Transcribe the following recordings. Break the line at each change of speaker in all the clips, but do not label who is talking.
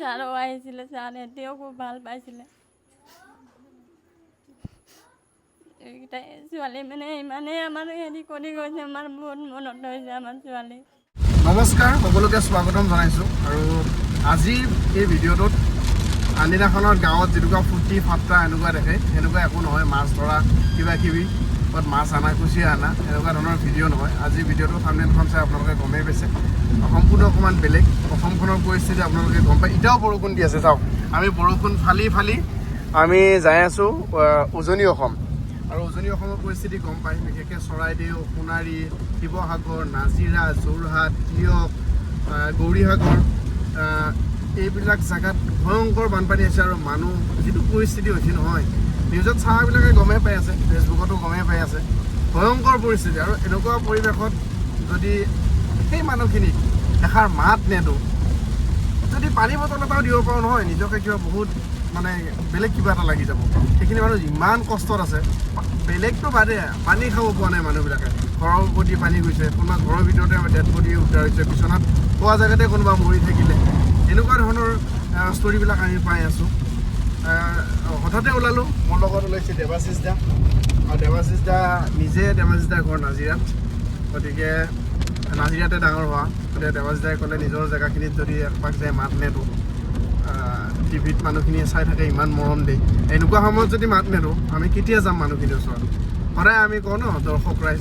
ছাৰো আহিছিলে, ছাৰহঁতেও খুব ভাল পাইছিলে। এইকেইটাই ছোৱালী মানে ইমানেই আমাৰ হেৰি কৰি গৈছে, আমাৰ বহুত মনত হৈছে আমাৰ ছোৱালী।
নমস্কাৰ, সকলোকে স্বাগতম জনাইছোঁ। আৰু আজিৰ এই ভিডিঅ'টোত আনদিনাখনত গাঁৱত যেনেকুৱা ফূৰ্তি ফাৰ্তা এনেকুৱা দেখে, সেনেকুৱা একো নহয়। মাছ ধৰা কিবা কিবি ক'ত মাছ অনা, কুচিয়া অনা, এনেকুৱা ধৰণৰ ভিডিঅ' নহয়। আজিৰ ভিডিঅ'টো থাম্বনেইলখন চাই আপোনালোকে গমেই পাইছে, সম্পূৰ্ণ অকণমান বেলেগ। অসমখনৰ পৰিস্থিতি আপোনালোকে গম পায়। এতিয়াও বৰষুণ দি আছে, চাওক। আমি বৰষুণ ফালি ফালি আমি যাই আছোঁ উজনি অসম। আৰু উজনি অসমৰ পৰিস্থিতি গম পায়, বিশেষকৈ চৰাইদেউ, সোণাৰী, শিৱসাগৰ, নাজিৰা, যোৰহাট, তিয়ক, গৌৰীসাগৰ, এইবিলাক জেগাত ভয়ংকৰ বানপানী হৈছে। আৰু মানুহ যিটো পৰিস্থিতি হৈছে নহয়, নিউজত চাহবিলাকে গমেই পাই আছে, ফেচবুকতো গমেই পাই আছে, ভয়ংকৰ পৰিস্থিতি। আৰু এনেকুৱা পৰিৱেশত যদি সেই মানুহখিনিক এষাৰ মাত নেদোঁ, যদি পানী বটল এটাও দিব পাৰোঁ নহয়, নিজকে কিবা বহুত মানে বেলেগ কিবা এটা লাগি যাব। সেইখিনি মানুহ ইমান কষ্টত আছে, বেলেগটো বাদে পানী খাব পোৱা নাই মানুহবিলাকে। ঘৰৰ প্ৰতি পানী গৈছে, কোনোবা ঘৰৰ ভিতৰতে ডেড বডি উদ্ধাৰ হৈছে, বিচনাত পোৱা জেগাতে কোনোবা মৰি থাকিলে। এনেকুৱা ধৰণৰ ষ্টৰিবিলাক আমি পাই আছোঁ। হঠাতে ওলালোঁ, মোৰ লগত ওলাইছে দেৱাশিষ দা। আৰু দেৱাশিষ দা দেৱাশিষ দাৰ ঘৰ নাজিৰাত, গতিকে নাজিৰাতে ডাঙৰ হোৱা। গতিকে দেৱাশিষ দাই ক'লে নিজৰ জেগাখিনিত যদি একপাক যায় মাত নেদোঁ, টিভিত মানুহখিনিয়ে চাই থাকে, ইমান মৰম দিয়ে, এনেকুৱা সময়ত যদি মাত নেদোঁ, আমি কেতিয়া যাম মানুহখিনিৰ ওচৰত? সদায় আমি কওঁ ন, দৰ্শক ৰাইজ,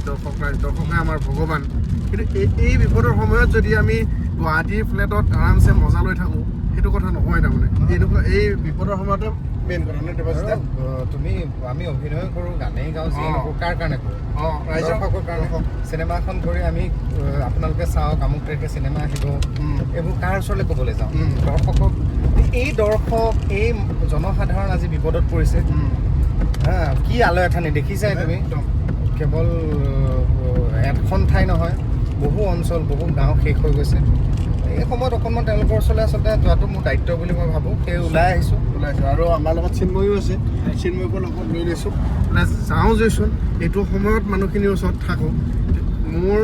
দৰ্শকে আমাৰ ভগৱান। কিন্তু এই বিপদৰ সময়ত যদি আমি গুৱাহাটীৰ ফ্লেটত আৰামছে মজা লৈ থাকোঁ, সেইটো কথা নহয়। তাৰমানে এনেকুৱা এই বিপদৰ সময়তে মেইন কথা নে দেৱাশিষ দা?
আমি অভিনয় কৰোঁ, গানেই গাওঁ, যিয়ে নকৰোঁ, কাৰ কাৰণে কৰোঁ?
ৰাইজৰ
কাৰণে। চিনেমা এখন কৰি আমি আপোনালোকে চাওক, আমুক তাৰিখে চিনেমা আহিব, এইবোৰ কাৰ ওচৰলৈ ক'বলৈ যাওঁ? দৰ্শকক। এই দৰ্শক, এই জনসাধাৰণ আজি বিপদত পৰিছে। কি আলয় এঠানি দেখিছাই তুমি। কেৱল এখন ঠাই নহয়, বহু অঞ্চল, বহু গাঁও শেষ হৈ গৈছে। এই সময়ত অকণমান তেওঁলোকৰ ওচৰলৈ আচলতে যোৱাটো মোৰ দায়িত্ব বুলি মই ভাবোঁ। সেই ওলাই আহিছোঁ।
আৰু আমাৰ লগত চিন্ময়ো আছে, চিন্ময়কো লগত লৈ লৈছোঁ। মানে যাওঁ যেচোন, এইটো সময়ত মানুহখিনিৰ ওচৰত থাকোঁ। মোৰ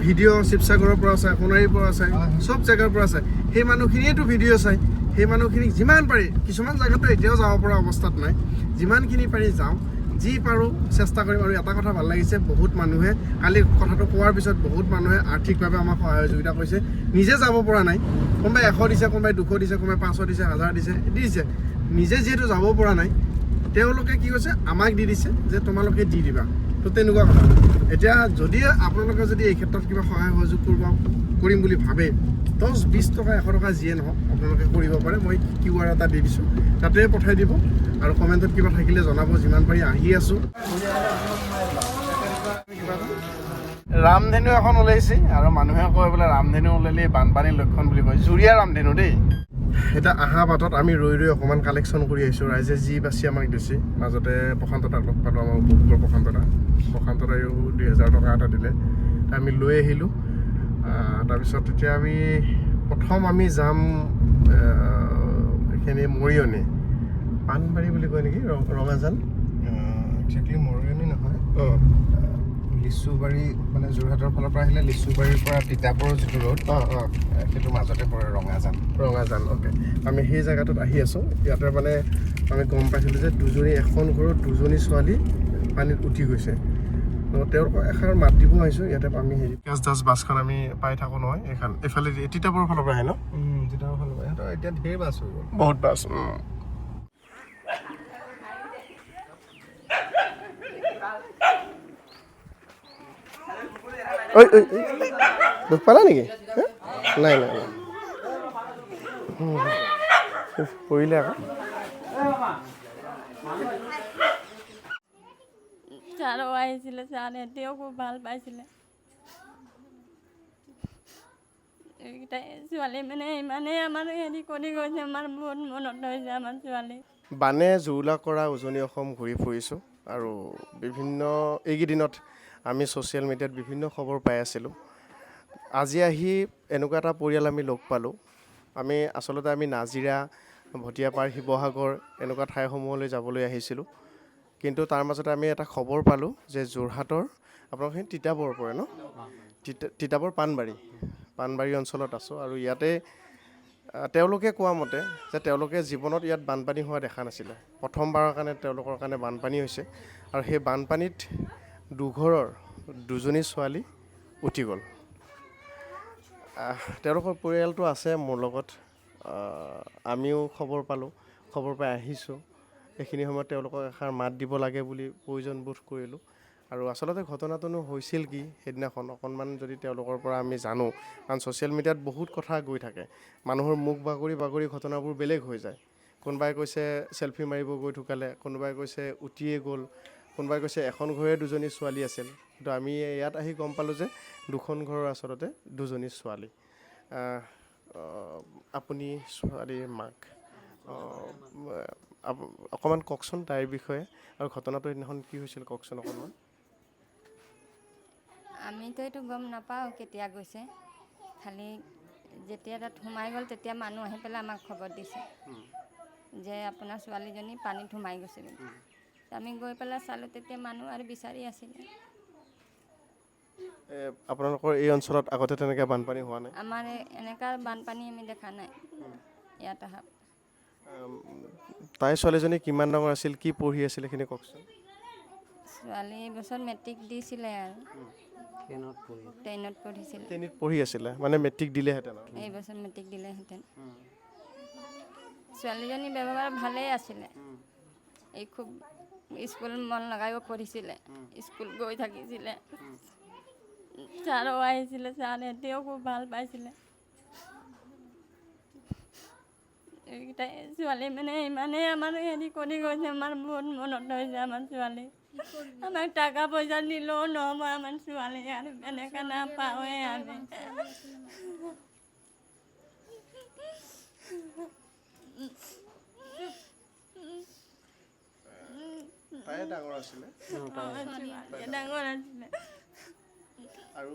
ভিডিঅ' শিৱসাগৰৰ পৰা চাই, সোণাৰীৰ পৰা চাই, চব জেগাৰ পৰা চাই, সেই মানুহখিনিয়েতো ভিডিঅ' চাই। সেই মানুহখিনিক যিমান পাৰি, কিছুমান জেগাতো এতিয়াও যাব পৰা অৱস্থাত নাই, যিমানখিনি পাৰি যাওঁ, যি পাৰোঁ চেষ্টা কৰিম। আৰু এটা কথা ভাল লাগিছে, বহুত মানুহে কালি কথাটো কোৱাৰ পিছত বহুত মানুহে আৰ্থিকভাৱে আমাক সহযোগিতা কৰিছে। নিজে যাব পৰা নাই, কোনোবাই 100 দিছে, কোনোবাই 200 দিছে, কোনোবাই 500 দিছে, 1000 দিছে। নিজে যিহেতু যাব পৰা নাই, তেওঁলোকে কি কৈছে, আমাক দি দিছে যে তোমালোকে দি দিবা। তো তেনেকুৱা কথা। এতিয়া যদি আপোনালোকে যদি এই ক্ষেত্ৰত কিবা সহায় সহযোগ কৰিম বুলি ভাবে, 10, 20 টকা, 100 টকা যিয়ে নহওক আপোনালোকে কৰিব পাৰে। মই QR এটা দি দিছোঁ, তাতে পঠাই দিব। আৰু কমেণ্টত কিবা থাকিলে জনাব, যিমান পাৰি আহি আছোঁ। ৰামধেনু এখন ওলাইছে, আৰু মানুহে কয় বোলে ৰামধেনু ওলালে বানপানীৰ লক্ষণ বুলি কয়। জুৰীয়া ৰামধেনু দেই। এতিয়া আহা বাটত আমি ৰৈ অকণমান কালেকশ্যন কৰি আহিছোঁ। ৰাইজে যি বাচি আমাক দিছে। মাজতে প্ৰশান্ত দাক লগ পালোঁ, আমাৰ উপভোগৰ প্ৰশান্ত দায়ো 2000 টকা এটা দিলে, আমি লৈ আহিলোঁ। তাৰপিছত এতিয়া প্ৰথম আমি যাম এইখিনি মৰিয়নি, পাণবাৰী বুলি কয় নেকি, ৰঙাজান।
একচুৱেলি মৰিয়নি নহয়, লিচুবাৰী, মানে যোৰহাটৰ ফালৰ পৰা আহিলে লিচুবাৰীৰ পৰা তিতাবৰ যিটো ৰোড, সেইটো মাজতে পৰে ৰঙাজান।
অ'কে। আমি সেই জেগাটোত আহি আছোঁ। ইয়াতে মানে আমি গম পাইছিলোঁ যে এখন ঘৰত 2জনী ছোৱালী পানীত উঠি গৈছে। তো তেওঁলোকক এষাৰ মাত দিব আহিছোঁ। ইয়াতে আমি কেচদাস বাছখন আমি পাই থাকোঁ নহয়, এইফালে তিতাবৰৰ ফালৰ পৰা আহে ন?
তিতাবৰ ফালৰ পৰা সিহঁতৰ এতিয়া ঢেৰ বাছ হৈ গ'ল,
বহুত বাছ। দুখ পালা নেকি? নাই পৰিলে আকৌ।
ছাৰো আহিছিলে, ছাৰহঁতেও খুব ভাল পাইছিলে। এইকেইটাই ছোৱালী মানে ইমানেই আমাৰ হেৰি কৰি গৈছে, আমাৰ বহুত মনত হৈছে আমাৰ ছোৱালী।
বানে জুৰুলা কৰা উজনি অসম ঘূৰি ফুৰিছোঁ। আৰু এইকেইদিনত আমি ছ'চিয়েল মিডিয়াত বিভিন্ন খবৰ পাই আছিলোঁ। আজি আহি এনেকুৱা এটা পৰিয়াল আমি লগ পালোঁ। আচলতে আমি নাজিৰা, ভটিয়াপাৰ, শিৱসাগৰ এনেকুৱা ঠাইসমূহলৈ যাবলৈ আহিছিলোঁ। কিন্তু তাৰ মাজতে আমি এটা খবৰ পালোঁ যে যোৰহাটৰ, আপোনালোকে তিতাবৰ পৰে ন? তিতাবৰ পাণবাৰী অঞ্চলত আছোঁ। আৰু ইয়াতে তেওঁলোকে কোৱা মতে যে তেওঁলোকে জীৱনত ইয়াত বানপানী হোৱা দেখা নাছিলে। প্ৰথমবাৰৰ কাৰণে তেওঁলোকৰ কাৰণে বানপানী হৈছে আৰু সেই বানপানীত দুঘৰৰ দুজনী ছোৱালী উটি গ'ল। তেওঁলোকৰ পৰিয়ালটো আছে মোৰ লগত। আমিও খবৰ পালোঁ, খবৰ পাই আহিছোঁ। এইখিনি সময়ত তেওঁলোকক এষাৰ মাত দিব লাগে বুলি প্ৰয়োজন বোধ কৰিলোঁ। আৰু আচলতে ঘটনাটোনো হৈছিল কি সেইদিনাখন অকণমান যদি তেওঁলোকৰ পৰা আমি জানো, কাৰণ ছ'চিয়েল মিডিয়াত বহুত কথা গৈ থাকে, মানুহৰ মুখ বাগৰি বাগৰি ঘটনাবোৰ বেলেগ হৈ যায়। কোনোবাই কৈছে চেলফি মাৰিব গৈ ঢুকালে, কোনোবাই কৈছে উটিয়ে গ'ল, কোনোবাই কৈছে এখন ঘৰে দুজনী ছোৱালী আছিল। কিন্তু আমি ইয়াত আহি গম পালোঁ যে দুখন ঘৰৰ আচলতে দুজনী ছোৱালী। আপুনি ছোৱালীৰ মাক, অকণমান কওকচোন তাইৰ বিষয়ে আৰু ঘটনাটো সেইদিনাখন কি হৈছিল কওকচোন অকণমান।
আমিতো এইটো গম নাপাওঁ কেতিয়া গৈছে, খালি যেতিয়া তাত সোমাই গ'ল তেতিয়া মানুহ আহি পেলাই আমাক খবৰ দিছে যে আপোনাৰ ছোৱালীজনী পানীত সোমাই গৈছে বুলি। আমি গৈ পেলাই চালোঁ, তেতিয়া মানুহ আৰু বিচাৰি আছিলে।
আপোনালোকৰ এই অঞ্চলত আগতে তেনেকৈ বানপানী হোৱা নাই?
আমাৰ এনেকুৱা বানপানী আমি দেখা নাই ইয়াত অহা।
তাইৰ ছোৱালীজনী কিমান ডাঙৰ আছিল, কি পঢ়ি আছিল সেইখিনি কওকচোন।
ছোৱালী এইবছৰ মেট্ৰিক দিছিলে আৰু টেনত পঢ়িছিলে।
টেনত পঢ়ি আছিলে মানে মেট্ৰিক দিলেহেঁতেন আৰু।
এইবছৰ মেট্ৰিক দিলেহেঁতেন। ছোৱালীজনী ব্যৱহাৰ ভালেই আছিলে, এই খুব স্কুল মন লগাইও পঢ়িছিলে, স্কুল গৈ থাকিছিলে, ছাৰো আহিছিলে, ছাৰহঁতেও খুব ভাল পাইছিলে। এইকেইটাই ছোৱালী মানে ইমানেই আমাৰ হেৰি কৰি গৈছে, আমাৰ বহুত মনত হৈছে আমাৰ ছোৱালী। আমাক টকা পইচা দিলেও নহ'ব, আমাৰ ছোৱালী আৰু এনেকৈ নাপাওঁৱে আমি।
তাই ডাঙৰ আছিলে
ডাঙৰ আছিলে
আৰু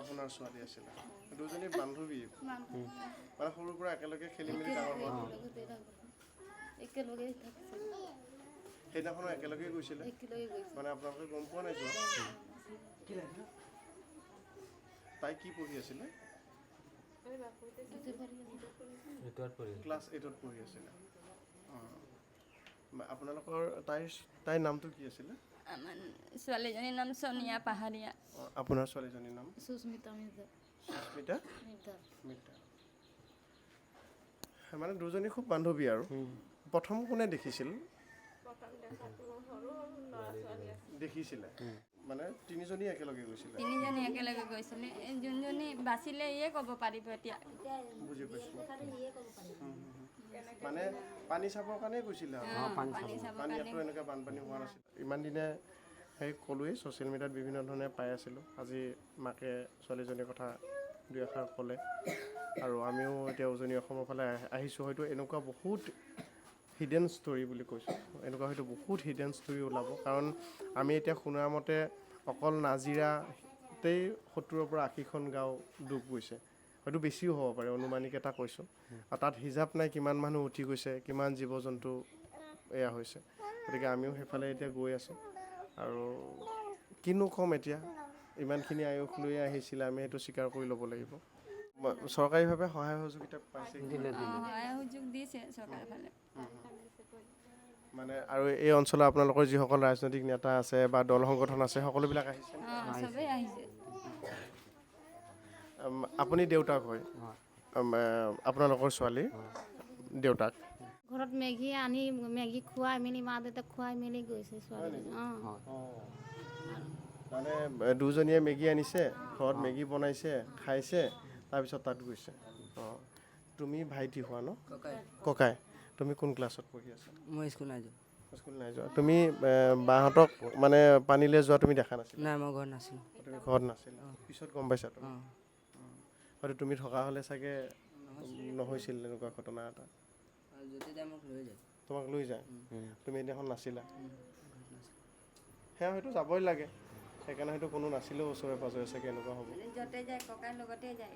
আপোনাৰ ছোৱালী আছিলে, দুজনী বান্ধৱী মানে সৰুৰ পৰা একেলগে খেলি মেলি ডাঙৰ হোৱা। সেইদিনাখনো একেলগে গৈছিলে মানে আপোনালোকে গম পোৱা নাই যোৱা? তাই কি পঢ়ি আছিলে? ক্লাছ 8ত পঢ়ি আছিলে। আপোনালোকৰ তাইৰ নামটো কি আছিলে?
আমাৰ ছোৱালীজনীৰ নাম সোনিয়া পাহাৰীয়া।
আপোনাৰ ছোৱালীজনীৰ নাম?
সুস্মিতা মিৰ্জা।
সুস্মিতা মিৰ্জা। মানে দুজনী খুব বান্ধৱী আৰু। প্ৰথম কোনে দেখিছিল? দেখিছিলে মানে তিনিজনী একেলগে গৈছিলে?
তিনিজনী একেলগে গৈছিলে। যোনজনী বাচিলে ইয়ে ক'ব পাৰিব এতিয়া।
বুজি পাইছোঁ। মানে পানী চাবৰ কাৰণে গৈছিলে আৰু? পানী ইয়াতো এনেকৈ বানপানী হোৱা নাছিল। ইমান দিনে সেই ক'লোৱেই ছ'চিয়েল মিডিয়াত বিভিন্ন ধৰণে পাই আছিলোঁ। আজি মাকে ছোৱালীজনীৰ কথা দুই এষাৰ ক'লে আৰু আমিও এতিয়া উজনি অসমৰ ফালে আহিছোঁ। হয়তো এনেকুৱা বহুত হিডেন ষ্টৰী বুলি কৈছোঁ, এনেকুৱা হয়তো বহুত হিডেন ষ্টৰী ওলাব। কাৰণ আমি এতিয়া শুনাৰ মতে অকল নাজিৰাতেই 70ৰ পৰা 80খন গাঁও ডুব গৈছে, হয়তো বেছিও হ'ব পাৰে, অনুমানিক এটা কৈছোঁ। আৰু তাত হিজাপ নাই কিমান মানুহ উঠি গৈছে, কিমান জীৱ জন্তু এয়া হৈছে। গতিকে আমিও সেইফালে এতিয়া গৈ আছোঁ আৰু কিনো ক'ম এতিয়া, ইমানখিনি আয়ুস লৈ আহিছিলে, আমি সেইটো স্বীকাৰ কৰি ল'ব লাগিব। চৰকাৰীভাৱে সহায় সহযোগিতা পাইছে?
সহায় সুযোগ দিছে চৰকাৰৰ ফালে।
মানে আৰু এই অঞ্চলৰ আপোনালোকৰ যিসকল ৰাজনৈতিক নেতা আছে বা দল সংগঠন আছে সকলোবিলাক আহিছে?
চবেই আহিছে।
আপুনি দেউতাক হয় আপোনালোকৰ ছোৱালীৰ দেউতাক?
ঘৰত মেগী আনি মেগী খুৱাই মেলি মা দেউতাক খুৱাই মেলি গৈছে ছোৱালীজনী।
মানে দুজনীয়ে মেগী আনিছে, ঘৰত মেগী বনাইছে, খাইছে, তাৰপিছত তাত গৈছে। অঁ, তুমি ভাইটি হোৱা ন? ককাই। তুমি কোন ক্লাছত পঢ়ি আছা?
মই স্কুল নাই যোৱা।
স্কুল নাই যোৱা। তুমি বাহঁতক মানে পানীলৈ যোৱা তুমি দেখা নাছিলা?
নাই, মই ঘৰত নাছিলোঁ।
তুমি ঘৰত নাছিলা, পিছত গম পাইছা তুমি? হয়তো তুমি থকা হ'লে চাগে নহৈছিল এনেকুৱা ঘটনা এটা।
য'তে যায় মোক লৈ যায়।
তোমাক লৈ যায়? তুমি সেইদিনাখন নাছিলা? সেয়া হয়তো যাবই লাগে, সেইকাৰণে হয়তো কোনো নাছিলেও ওচৰে পাঁজৰে চাগে এনেকুৱা হ'ব।
য'তে যায় ককাৰ লগতে যায়।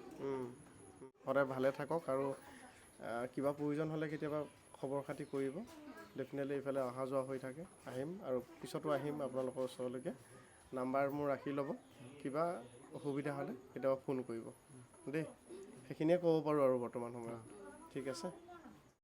সদায় ভালে থাকক আৰু কিবা প্ৰয়োজন হ'লে কেতিয়াবা খবৰ খাতি কৰিব। ডেফিনেটলি এইফালে অহা যোৱা হৈ থাকে, আহিম আৰু পিছতো আহিম আপোনালোকৰ ওচৰলৈকে। নাম্বাৰ মোৰ ৰাখি ল'ব, কিবা অসুবিধা হ'লে কেতিয়াবা ফোন কৰিব দেই। সেইখিনিয়ে ক'ব পাৰোঁ আৰু বৰ্তমান সময়ত। ঠিক আছে